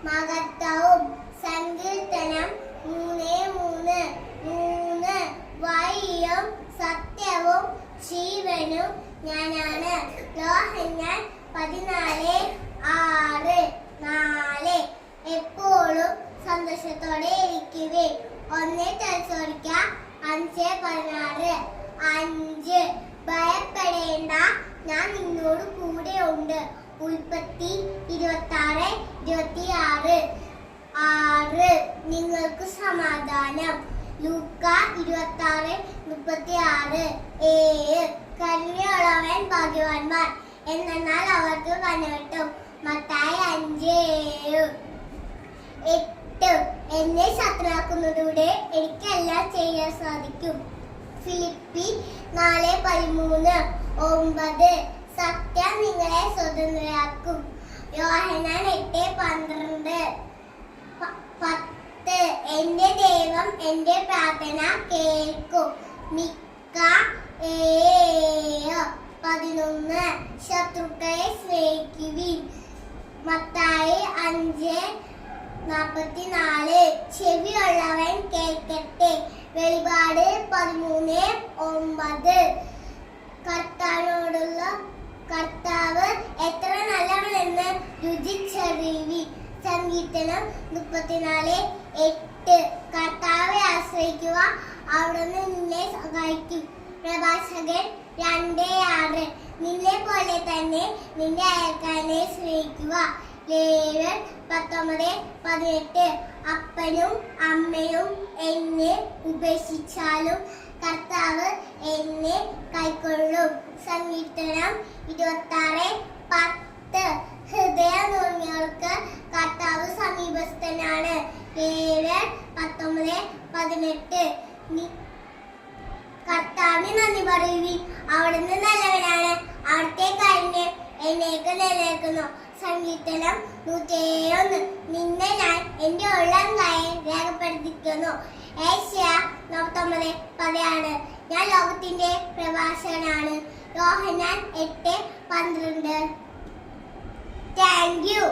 മഹത്വവും. സങ്കീർത്തനം 3:3 വഴിയും സത്യവും ജീവനും ഞാനാണ്. യോഹന്നാൻ 14:6 എപ്പോഴും സന്തോഷത്തോടെ ഇരിക്കുവിൻ. 1 5:16 5 ഭയപ്പെടേണ്ട, ഞാൻ നിന്നോട് കൂടെ ഉണ്ട്. ഉൽപ്പത്തി 26:26 6 നിങ്ങൾക്ക് സമാധാനം. ലൂക്ക 26:36 7 കരുണയുള്ളവൻ ഭാഗ്യവാന്മാർ, എന്നാൽ അവർക്ക് കണ്ണ് കിട്ടും. മത്തായി 5:7 8 എന്നെ ശത്രുവാക്കുന്നതിലൂടെ എനിക്കെല്ലാം ചെയ്യാൻ സാധിക്കും. ഫിലിപ്പി 4:13 9 സത്യം നിങ്ങളെ സ്വതന്ത്രരാക്കും. യോഹന്നാൻ 8:12 10 എന്റെ ദൈവം എന്റെ പ്രാർത്ഥന കേൾക്കും. മിക്ക 7:11 ശത്രുക്കളെ സ്നേഹിക്കുവിൻ. മത്തായി 5:44 ചെവിയുള്ളവൻ കേൾക്കട്ടെ. വെളിപാട് 13:9 കർത്താവ് എത്ര നല്ലവനെന്ന് രുചിച്ചറിയുവിൻ. സങ്കീർത്തനം 34:8 കർത്താവെ ആശ്രയിക്കുക, അവിടുന്ന് നിന്നെ സഹായിക്കും. പ്രഭാഷകൻ 2:6 നിന്നെ പോലെ തന്നെ നിന്റെ അയൽക്കാരനെ സ്നേഹിക്കുക. ലേവ്യർ 19:18 അപ്പനും അമ്മയും എന്നെ ഉപേക്ഷിച്ചാലും കർത്താവ് എന്നെ കൈക്കൊള്ളും. സങ്കീർത്തനം 26:10 ഹൃദയം നുറുങ്ങിയവർക്ക് കർത്താവ് സമീപസ്ഥനാണ്. ലേവ്യർ 19:18 കർത്താവിന് നന്ദി പറയുവിൻ, അവിടുന്ന് നല്ലവനാണ്, അവിടുത്തെ കാരുണ്യം എന്നേക്ക് നിലനിൽക്കുന്നു. സങ്കീർത്തനം 101 നിന്നെ ഞാൻ എന്റെ ഉള്ളം കയ്യിൽ രേഖപ്പെടുത്തിക്കുന്നു. ഏഷ്യാ 49:10 ഞാൻ ലോകത്തിന്റെ പ്രവാചകനാണ്. യോഹന്നാൻ 8:12 താങ്ക് യു.